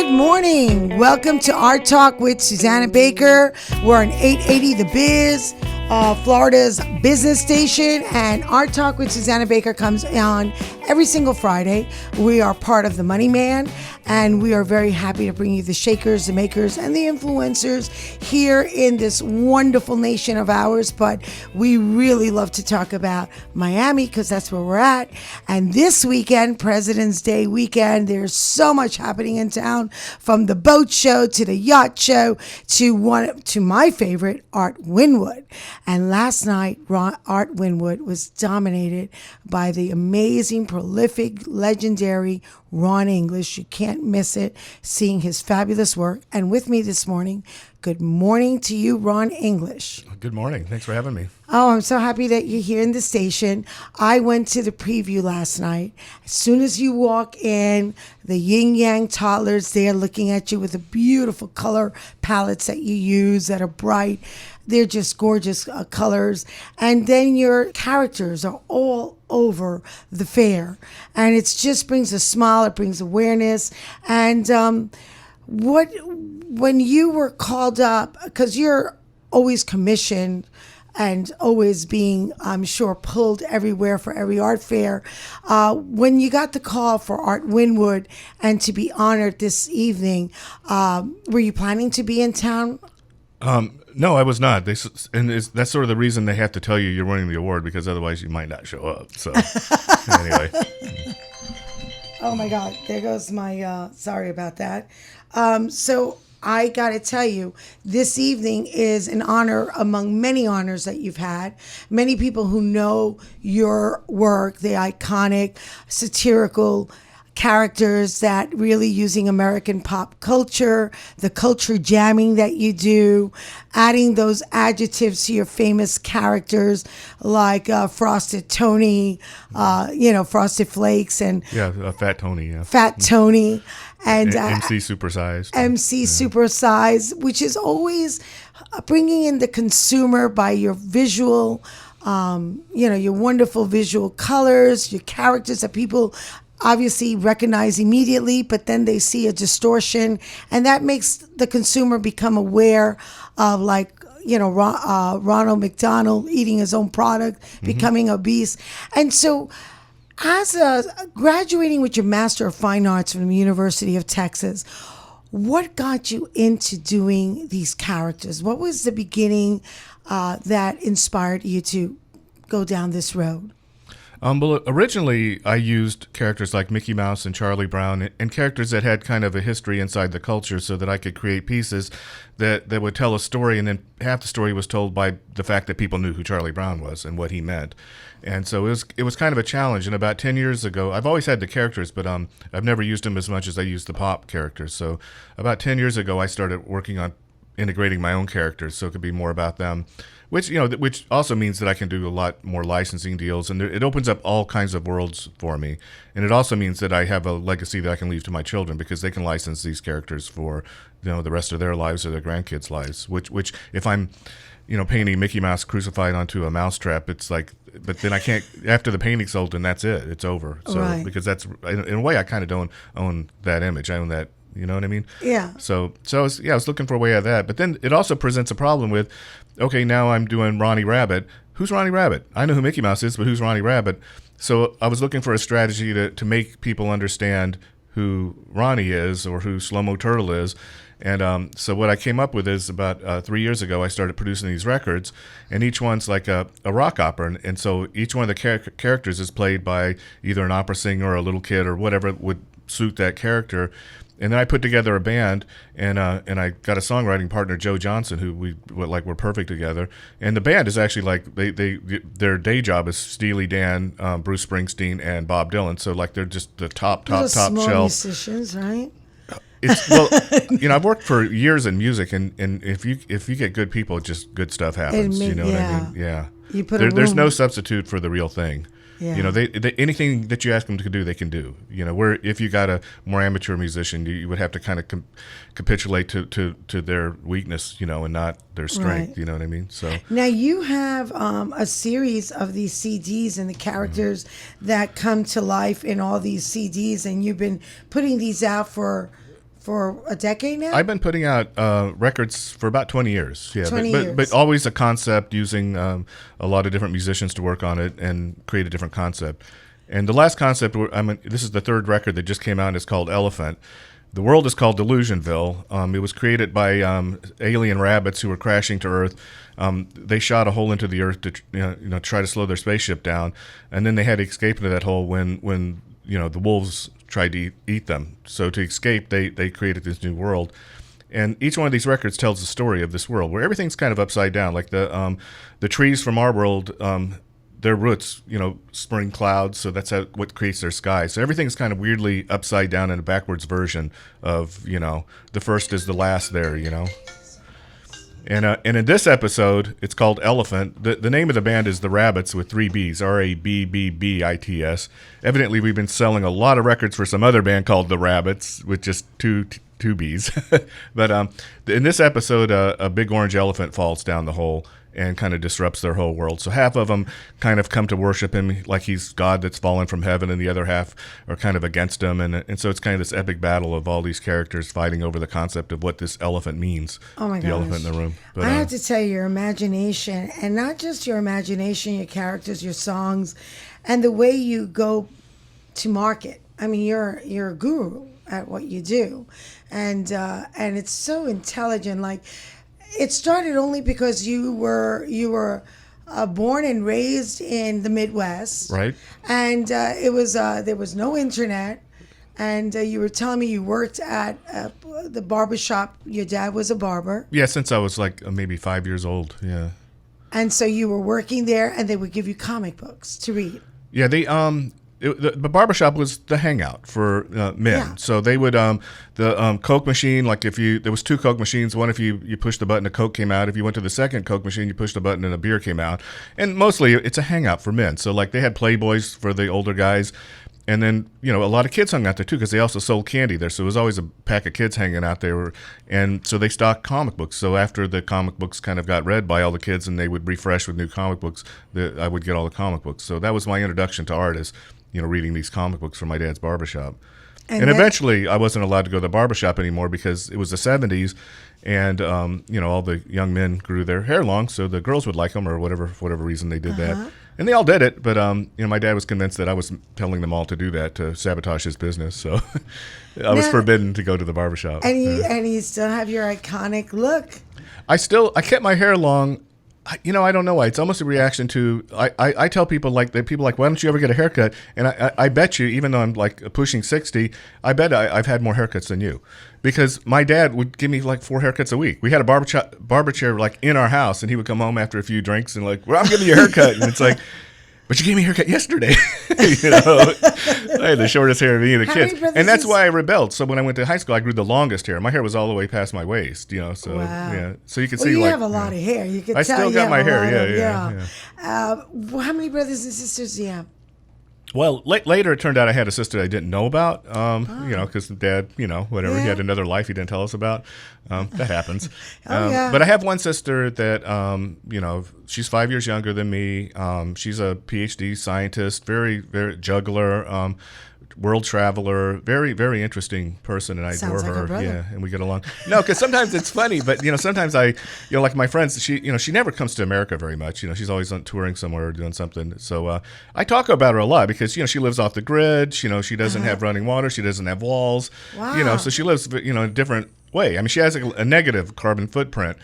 Good morning. Welcome to ARTtalk with Susana Baker. We're on 880 The Biz, Florida's business station, and ARTtalk with Susana Baker comes on every single Friday. We are part of the Money Man, and we are very happy to bring you the shakers, the makers, and the influencers here in this wonderful nation of ours. But we really love to talk about Miami because that's where we're at. And this weekend, President's Day weekend, there's so much happening in town, from the boat show to the yacht show to my favorite, Art Winwood. And last night, Art Winwood was dominated by the amazing, prolific, legendary Ron English. You can't miss it, seeing his fabulous work. And with me this morning, good morning to you, Ron English. Good morning. Thanks for having me. Oh, I'm so happy that you're here in the station. I went to the preview last night. As soon as you walk in, the yin yang toddlers there looking at you with the beautiful color palettes that you use that are bright. They're just gorgeous colors. And then your characters are all over the fair. And it just brings a smile. It brings awareness. And when you were called up, because you're always commissioned and always being, I'm sure, pulled everywhere for every art fair. When you got the call for Art Winwood and to be honored this evening, were you planning to be in town? No, I was not. That's sort of the reason they have to tell you you're winning the award, because otherwise you might not show up. So anyway. Oh my God, there goes my, sorry about that. So I got to tell you, this evening is an honor among many honors that you've had. Many people who know your work, the iconic, satirical characters that really using American pop culture, the culture jamming that you do, adding those adjectives to your famous characters like Frosted Tony, Frosted Flakes, and Fat Tony, Fat Tony, and MC Supersized, Supersized, which is always bringing in the consumer by your visual, your wonderful visual colors, your characters that people obviously recognize immediately, but then they see a distortion, and that makes the consumer become aware of, Ronald McDonald eating his own product, becoming obese. And so as graduating with your Master of Fine Arts from the University of Texas, what got you into doing these characters? What was the beginning that inspired you to go down this road? Well, originally I used characters like Mickey Mouse and Charlie Brown, and characters that had kind of a history inside the culture, so that I could create pieces that would tell a story, and then half the story was told by the fact that people knew who Charlie Brown was and what he meant. And so it was kind of a challenge. And about 10 years ago, I've always had the characters, but I've never used them as much as I use the pop characters. So about 10 years ago, I started working on integrating my own characters so it could be more about them, which also means that I can do a lot more licensing deals, and it opens up all kinds of worlds for me. And it also means that I have a legacy that I can leave to my children, because they can license these characters for the rest of their lives or their grandkids' lives. Which if I'm painting Mickey Mouse crucified onto a mousetrap, it's like, but then I can't, after the painting's sold, and that's it, it's over. So right. Because that's, in a way, I kind of don't own that image. I own that. You know what I mean? Yeah. So I was looking for a way out of that. But then it also presents a problem with, okay, now I'm doing Ronnie Rabbit. Who's Ronnie Rabbit? I know who Mickey Mouse is, but who's Ronnie Rabbit? So I was looking for a strategy to make people understand who Ronnie is or who Slow Mo Turtle is. And so what I came up with is about 3 years ago, I started producing these records, and each one's like a rock opera. And so each one of the characters is played by either an opera singer or a little kid or whatever would suit that character. And then I put together a band, and I got a songwriting partner, Joe Johnson, who we're perfect together. And the band is actually like their day job is Steely Dan, Bruce Springsteen, and Bob Dylan. So like they're just the top small shelf musicians, right? I've worked for years in music, and if you get good people, just good stuff happens. What I mean? Yeah. There's no substitute for the real thing. Yeah. They anything that you ask them to do, they can do. Where if you got a more amateur musician, you would have to kind of capitulate to their weakness, and not their strength. Right. You know what I mean? So now you have a series of these CDs and the characters that come to life in all these CDs, and you've been putting these out for for a decade now? I've been putting out records for about 20 years. Yeah, 20 but, years. But always a concept, using a lot of different musicians to work on it and create a different concept. And the last concept, this is the third record that just came out, and it's called Elephant. The world is called Delusionville. It was created by alien rabbits who were crashing to Earth. They shot a hole into the Earth to try to slow their spaceship down, and then they had to escape into that hole when the wolves tried to eat them. So to escape, they created this new world. And each one of these records tells the story of this world where everything's kind of upside down. Like the trees from our world, their roots, spring clouds, so that's what creates their sky. So everything's kind of weirdly upside down in a backwards version of, the first is the last there, And in this episode, it's called Elephant. The name of the band is The Rabbits with 3 Bs, RABBBITS. Evidently, we've been selling a lot of records for some other band called The Rabbits with just two Bs. But in this episode, a big orange elephant falls down the hole and kind of disrupts their whole world. So half of them kind of come to worship him like he's God that's fallen from heaven, and the other half are kind of against him. And so it's kind of this epic battle of all these characters fighting over the concept of what this elephant means. Oh my gosh. The elephant in the room. But, I have to tell you, your imagination, and not just your imagination, your characters, your songs, and the way you go to market. I mean, you're a guru at what you do, and it's so intelligent. Like, it started only because you were born and raised in the Midwest, right? And there was no internet, and you were telling me you worked at the barber shop. Your dad was a barber. Yeah, since I was like maybe 5 years old. Yeah. And so you were working there, and they would give you comic books to read. Yeah, the barbershop was the hangout for men. Yeah. So they would the Coke machine, like there was 2 Coke machines. One, if you pushed the button, a Coke came out. If you went to the second Coke machine, you pushed the button and a beer came out. And mostly it's a hangout for men. So like they had Playboys for the older guys. And then, a lot of kids hung out there too, because they also sold candy there. So it was always a pack of kids hanging out there. And so they stocked comic books. So after the comic books kind of got read by all the kids and they would refresh with new comic books, I would get all the comic books. So that was my introduction to art, is reading these comic books from my dad's barbershop. And eventually I wasn't allowed to go to the barbershop anymore because it was the 70s, and all the young men grew their hair long, so the girls would like them, or for whatever reason they did that. And they all did it, but my dad was convinced that I was telling them all to do that to sabotage his business, so I was forbidden to go to the barbershop. And you still have your iconic look. I kept my hair long. I don't know why. It's almost a reaction to, I tell people why don't you ever get a haircut? And I bet you, even though I'm like pushing 60, I bet I've had more haircuts than you. Because my dad would give me like 4 haircuts a week. We had a barber chair like in our house, and he would come home after a few drinks and like, well, I'm giving you a haircut. And it's like, but you gave me a haircut yesterday. I had the shortest hair of any of the kids. And that's why I rebelled. So when I went to high school, I grew the longest hair. My hair was all the way past my waist, so wow. Yeah. So you can see, you have a lot of hair. You can I tell still got my hair, yeah. How many brothers and sisters do you have? Well, later it turned out I had a sister I didn't know about, because Dad, whatever, he had another life he didn't tell us about. That happens. But I have one sister that, she's 5 years younger than me. She's a PhD scientist, very, very juggler, world traveler, very, very interesting person, and I adore her. Like yeah, and we get along. No, because sometimes it's funny, but sometimes I, like my friends, she never comes to America very much. She's always on touring somewhere or doing something. So I talk about her a lot because she lives off the grid. She doesn't have running water. She doesn't have walls. Wow. So she lives in a different way. I mean, she has a negative carbon footprint.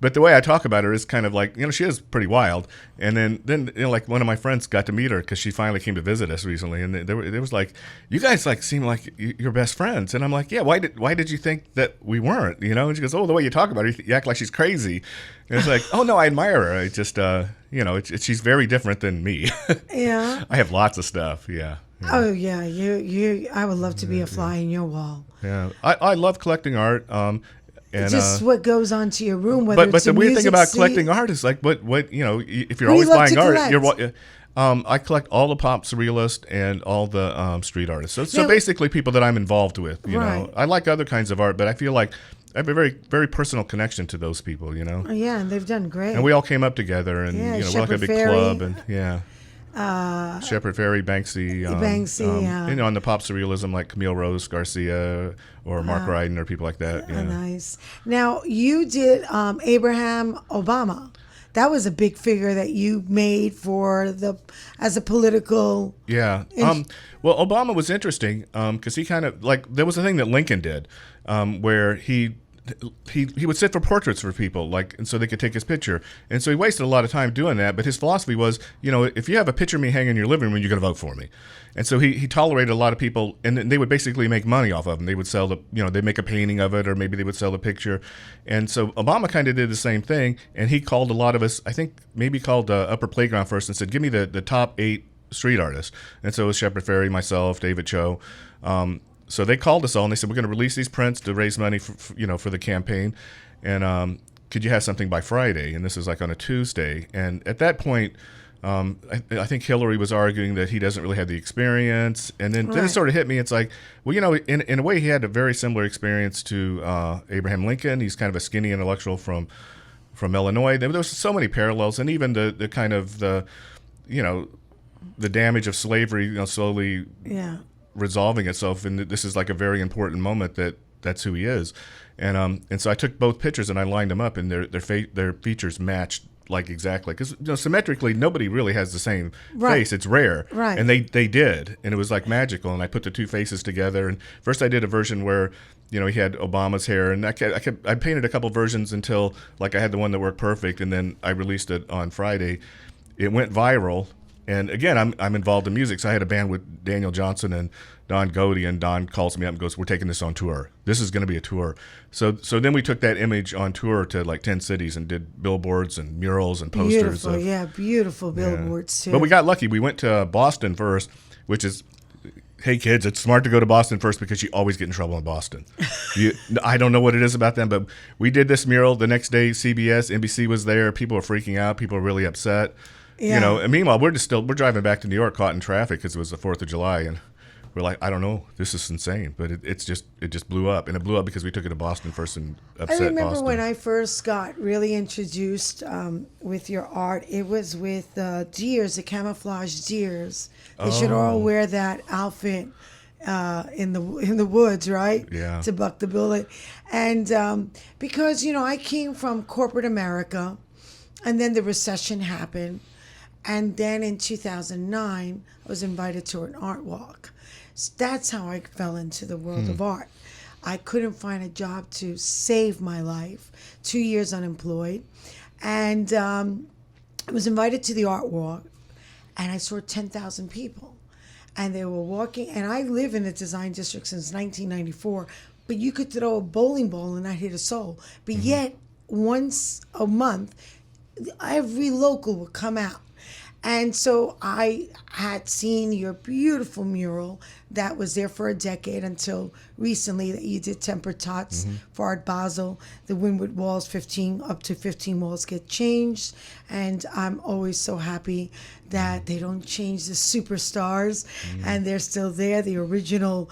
But the way I talk about her is kind of like, she is pretty wild. And then like one of my friends got to meet her because she finally came to visit us recently. And it was like, you guys like seem like you're best friends. And I'm like, yeah, why did you think that we weren't? And she goes, oh, the way you talk about her, you act like she's crazy. And it's like, oh, no, I admire her. I just, she's very different than me. Yeah. I have lots of stuff. Yeah. Oh, yeah. I would love to be a fly in your wall. Yeah. I love collecting art. And, just what goes on to your room. But the weird thing about collecting art is like what if you're always buying art, I collect all the pop surrealist and all the street artists. So basically people that I'm involved with. Right. I like other kinds of art, but I feel like I have a very, very personal connection to those people. Oh, yeah, and they've done great. And we all came up together, and we're like a big club, and yeah. Shepard Fairey, Banksy, yeah. you know, on the pop surrealism like Camille Rose Garcia or Mark Ryden or people like that. Yeah. Nice. Now you did Abraham Obama. That was a big figure that you made as a political. Yeah. Well, Obama was interesting because he kind of there was a thing that Lincoln did where he would sit for portraits for people, and so they could take his picture. And so he wasted a lot of time doing that. But his philosophy was, if you have a picture of me hanging in your living room, you're going to vote for me. And so he tolerated a lot of people, and they would basically make money off of them. They would sell they'd make a painting of it, or maybe they would sell the picture. And so Obama kind of did the same thing. And he called a lot of us, I think maybe called Upper Playground first and said, give me the top 8 street artists. And so it was Shepard Fairey, myself, David Cho. So they called us all and they said, we're going to release these prints to raise money for the campaign. And could you have something by Friday? And this is on a Tuesday. And at that point, I think Hillary was arguing that he doesn't really have the experience. And then it sort of hit me. It's like, well, in a way, he had a very similar experience to Abraham Lincoln. He's kind of a skinny intellectual from Illinois. There was so many parallels. And even the kind of the damage of slavery, slowly resolving itself, and this is a very important moment that's who he is, and so I took both pictures and I lined them up, and their features matched exactly, because symmetrically nobody really has the same face. It's rare, and they did, and it was magical. And I put the two faces together. And first I did a version where he had Obama's hair, and I painted a couple versions until I had the one that worked perfect, and then I released it on Friday. It went viral. And again, I'm involved in music, so I had a band with Daniel Johnson and Don Goody, and Don calls me up and goes, "We're taking this on tour. This is going to be a tour." So then we took that image on tour to 10 cities and did billboards and murals and posters. Beautiful billboards too. But we got lucky. We went to Boston first, which is, hey kids, it's smart to go to Boston first because you always get in trouble in Boston. I don't know what it is about them, but we did this mural. The next day, CBS, NBC was there. People were freaking out. People were really upset. Yeah. And meanwhile, we're driving back to New York, caught in traffic because it was the 4th of July, and we're like, I don't know, this is insane. But it just blew up, and it blew up because we took it to Boston first and upset Boston. I remember when I first got really introduced with your art, it was with deers, the camouflage deers. They should all wear that outfit in the woods, right? Yeah. To buck the bullet, and because I came from corporate America, and then the recession happened. And then in 2009, I was invited to an art walk. So that's how I fell into the world of art. I couldn't find a job to save my life. 2 years unemployed. And I was invited to the art walk, and I saw 10,000 people. And they were walking, and I live in the design district since 1994, but you could throw a bowling ball and not hit a soul. But yet, once a month, every local would come out. And so I had seen your beautiful mural that was there for a decade until recently that you did Tempered Tots for Art Basel. The Wynwood walls, up to 15 walls get changed. And I'm always so happy that they don't change the superstars and they're still there. The original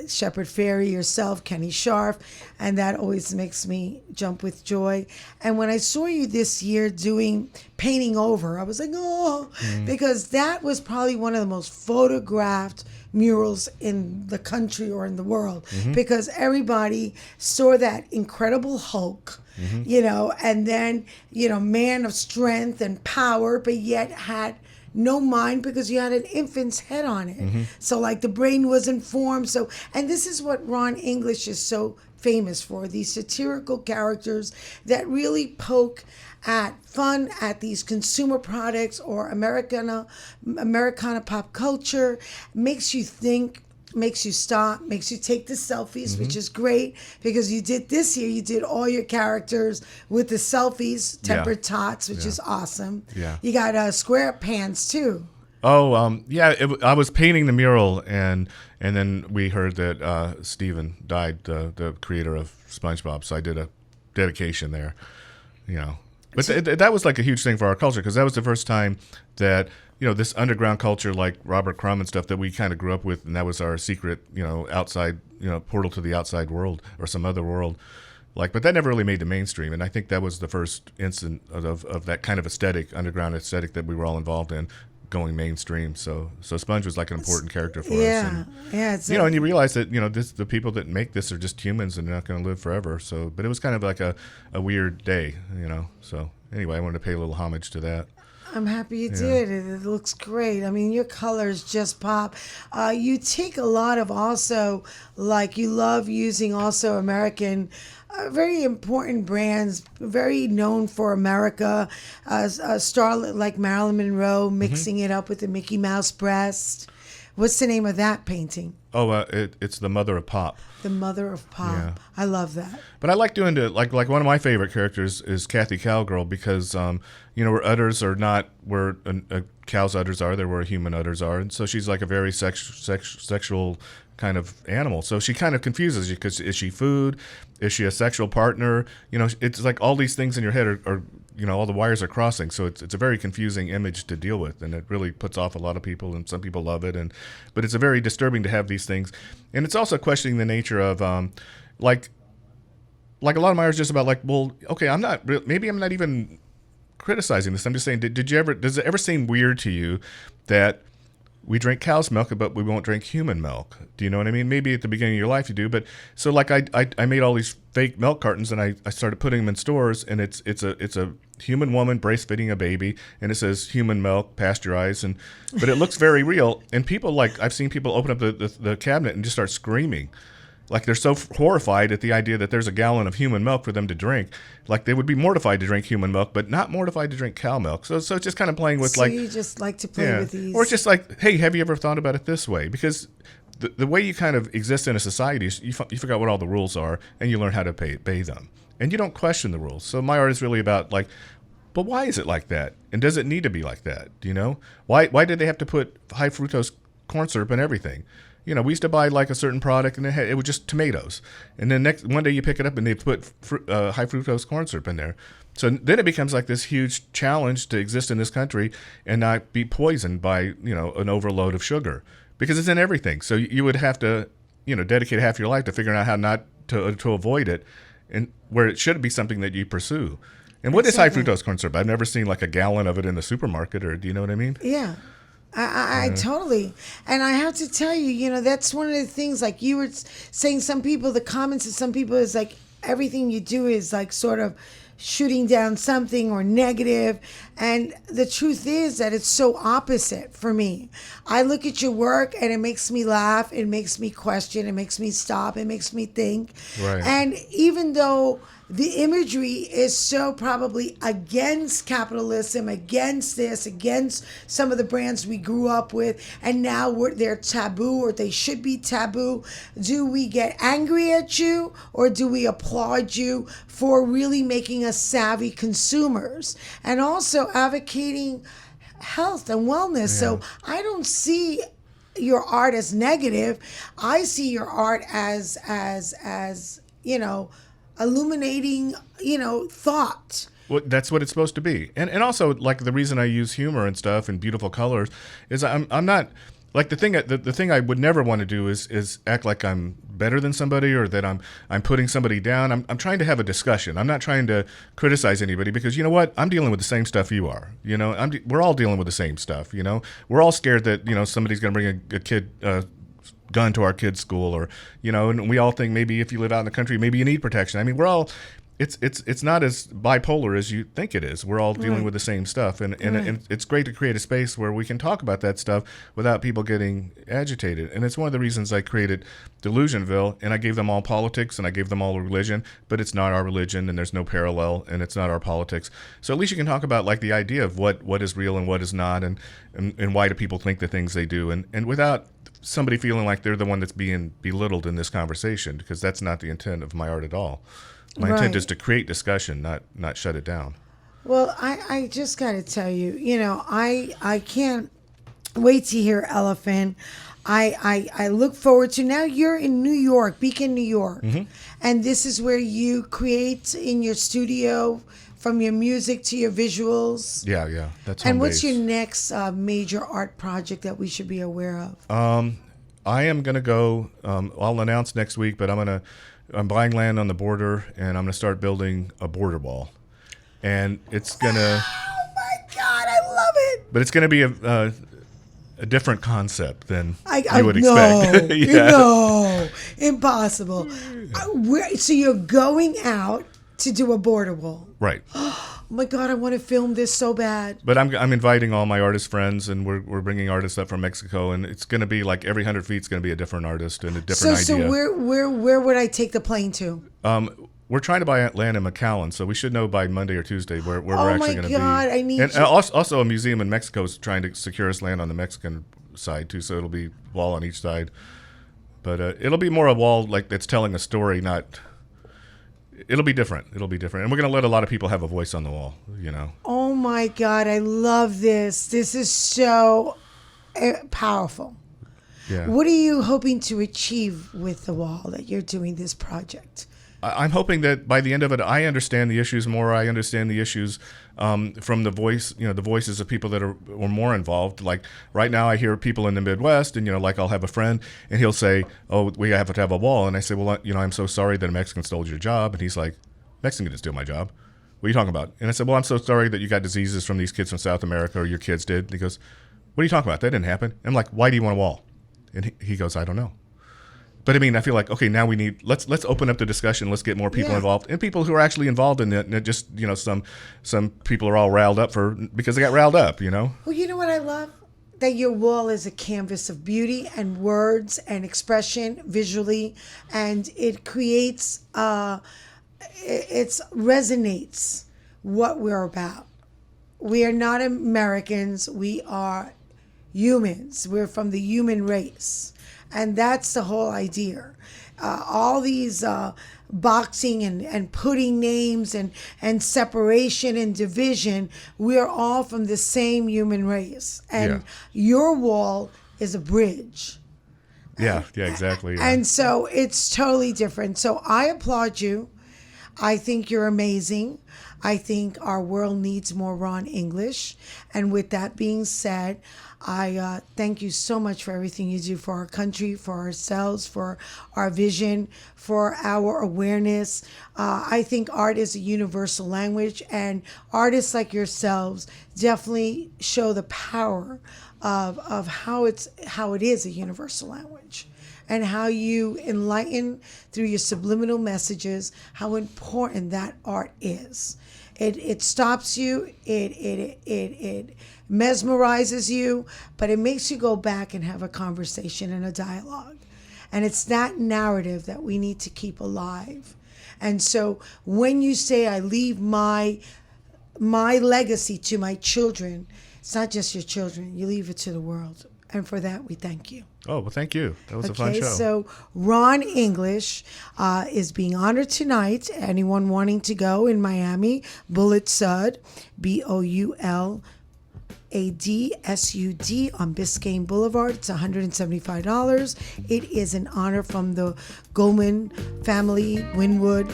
Shepard Fairey, yourself, Kenny Scharf, and that always makes me jump with joy. And when I saw you this year doing Painting Over, I was like, oh, because that was probably one of the most photographed murals in the country or in the world, because everybody saw that incredible Hulk, and then, man of strength and power, but yet had no mind because you had an infant's head on it. So the brain wasn't formed. So, and this is what Ron English is so famous for, these satirical characters that really poke at fun at these consumer products or Americana pop culture, makes you think, makes you stop, makes you take the selfies, which is great because you did all your characters with the selfies, Tempered Tots, which is awesome. Yeah. You got square pants too. Oh, I was painting the mural, and then we heard that Steven died, the creator of SpongeBob, so I did a dedication there, But that was a huge thing for our culture, because that was the first time that, this underground culture like Robert Crumb and stuff that we kind of grew up with, and that was our secret, outside, portal to the outside world or some other world. But that never really made the mainstream, and I think that was the first instant of that kind of aesthetic, underground aesthetic that we were all involved in. going mainstream. So Sponge was like an important character for us. Yeah, yeah. It's And you realize that the people that make this are just humans and they're not going to live forever. So, but it was kind of like a weird day, So anyway, I wanted to pay a little homage to that. I'm happy you did. It looks great. I mean, your colors just pop. You take a lot of also, like you love using also American, very important brands, very known for America. A starlet like Marilyn Monroe, mixing it up with the Mickey Mouse breast. What's the name of that painting? Oh, it's the Mother of Pop. The Mother of Pop. Yeah. I love that. But I like doing it. Like one of my favorite characters is Kathy Cowgirl because her udders are not where a cow's udders are. They're where human udders are, and so she's like a very sexual kind of animal. So she kind of confuses you because is she food? Is she a sexual partner? It's like all these things in your head are all the wires are crossing. So it's a very confusing image to deal with, and it really puts off a lot of people, and some people love it. But it's a very disturbing to have these things, and it's also questioning the nature of like a lot of my art is just about like, well, okay, maybe I'm not even criticizing this. I'm just saying, does it ever seem weird to you that we drink cow's milk, but we won't drink human milk? Do you know what I mean? Maybe at the beginning of your life you do, but so like I made all these fake milk cartons and I started putting them in stores, and it's a human woman breastfeeding a baby, and it says human milk, pasteurized, but it looks very real. And people I've seen people open up the cabinet and just start screaming. Like they're so horrified at the idea that there's a gallon of human milk for them to drink. Like they would be mortified to drink human milk, but not mortified to drink cow milk. So it's just kind of playing with you just like to play with these. Or it's just like, hey, have you ever thought about it this way? Because the way you kind of exist in a society is you forgot what all the rules are, and you learn how to obey them. And you don't question the rules. So my art is really about like, but why is it like that? And does it need to be like that? Do you know? Why did they have to put high fructose corn syrup in everything? We used to buy like a certain product and it was just tomatoes. And then one day you pick it up and they put high fructose corn syrup in there. So then it becomes like this huge challenge to exist in this country and not be poisoned by, an overload of sugar, because it's in everything. So you would have to, dedicate half your life to figuring out how not to avoid it, and where it should be something that you pursue. And what is high fructose corn syrup? I've never seen like a gallon of it in the supermarket, or do you know what I mean? Yeah. I totally, and I have to tell you, that's one of the things, like you were saying, some people, the comments of some people is like, everything you do is like sort of shooting down something or negative. And the truth is that it's so opposite for me. I look at your work and it makes me laugh. It makes me question. It makes me stop. It makes me think. Right. And even though the imagery is so probably against capitalism, against this, against some of the brands we grew up with, and now they're taboo, or they should be taboo. Do we get angry at you, or do we applaud you for really making us savvy consumers and also advocating health and wellness? Yeah. So I don't see your art as negative. I see your art as illuminating, thought. Well, that's what it's supposed to be. And also, like, the reason I use humor and stuff and beautiful colors is I'm not, like, the thing I would never want to do is act like I'm better than somebody, or that I'm putting somebody down. I'm trying to have a discussion. I'm not trying to criticize anybody, because you know what? I'm dealing with the same stuff you are. We're all dealing with the same stuff. We're all scared that somebody's going to bring a kid gun to our kids' school, or and we all think maybe if you live out in the country, maybe you need protection. I mean, we're all it's not as bipolar as you think it is. We're all dealing with the same stuff, and it's great to create a space where we can talk about that stuff without people getting agitated. And it's one of the reasons I created Delusionville, and I gave them all politics and I gave them all a religion, but it's not our religion, and there's no parallel, and it's not our politics. So at least you can talk about like the idea of what is real and what is not, and why do people think the things they do, and without somebody feeling like they're the one that's being belittled in this conversation, because that's not the intent of my art at all. My intent is to create discussion, not shut it down. Well, I just got to tell you, I can't wait to hear Elephant. I look forward to, now you're in New York, Beacon, New York. Mm-hmm. And this is where you create in your studio, from your music to your visuals. Yeah, that's And home what's base. your next major art project that we should be aware of? I am going to go, I'll announce next week, but I'm buying land on the border, and I'm going to start building a border wall. And it's going to... Oh my God, I love it! but it's going to be a different concept than I you would no, expect. no, impossible. So you're going out to do a border wall. Right. Oh my God, I want to film this so bad. But I'm inviting all my artist friends, and we're bringing artists up from Mexico, and it's going to be like every 100 feet is going to be a different artist and a different idea. So where would I take the plane to? We're trying to buy land in McAllen, so we should know by Monday or Tuesday where we're actually going to be. Oh my God, I need and you. Also a museum in Mexico is trying to secure us land on the Mexican side too, so it'll be wall on each side. But it'll be more a wall like that's telling a story, not. It'll be different. And we're going to let a lot of people have a voice on the wall, you know. Oh my God, I love this. This is so powerful. Yeah. What are you hoping to achieve with the wall that you're doing this project? I'm hoping that by the end of it, I understand the issues more. I understand the issues from the voice, the voices of people that are more involved. Like right now, I hear people in the Midwest, and like I'll have a friend, and he'll say, "Oh, we have to have a wall," and I say, "Well, I'm so sorry that a Mexican stole your job," and he's like, "Mexican didn't steal my job. What are you talking about?" And I said, "Well, I'm so sorry that you got diseases from these kids from South America, or your kids did." And he goes, "What are you talking about? That didn't happen." And I'm like, "Why do you want a wall?" And he goes, "I don't know." But I mean, I feel like, okay, now we need, let's open up the discussion. Let's get more people involved, and people who are actually involved in it. And just, some people are all riled up because they got riled up, Well, you know what I love? That your wall is a canvas of beauty and words and expression visually, and it creates, it resonates what we're about. We are not Americans. We are humans. We're from the human race. And that's the whole idea. All these boxing and putting names and separation and division, we're all from the same human race. And your wall is a bridge. Yeah, exactly. Yeah. And so it's totally different. So I applaud you. I think you're amazing. I think our world needs more Ron English. And with that being said, I thank you so much for everything you do for our country, for ourselves, for our vision, for our awareness. I think art is a universal language, and artists like yourselves definitely show the power of how it is a universal language, and how you enlighten through your subliminal messages how important that art is. It stops you, it mesmerizes you, but it makes you go back and have a conversation and a dialogue. And it's that narrative that we need to keep alive. And so when you say, I leave my legacy to my children, it's not just your children, you leave it to the world. And for that, we thank you. Oh, well, thank you. That was a fun show. So Ron English is being honored tonight. Anyone wanting to go in Miami, Bullet Sud, BOULADSUD on Biscayne Boulevard. It's $175. It is an honor from the Goldman family, Wynwood,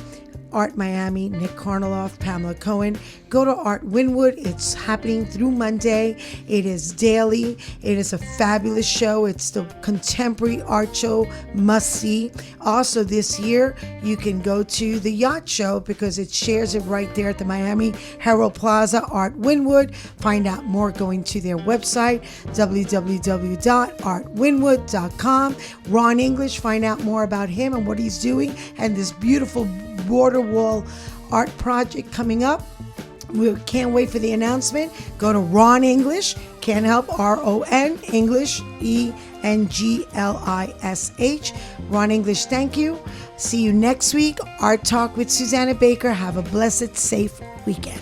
Art Miami, Nick Karnaloff, Pamela Cohen. Go to Art Wynwood. It's happening through Monday. It is daily. It is a fabulous show. It's the contemporary art show must see. Also this year, you can go to the yacht show because it shares it right there at the Miami Herald Plaza, Art Wynwood. Find out more going to their website, www.artwynwood.com. Ron English, find out more about him and what he's doing and this beautiful border wall art project coming up. We can't wait for the announcement. Go to Ron English, can't help, RON English, ENGLISH. Ron English, thank you. See you next week. Art Talk with Susana Baker. Have a blessed, safe weekend.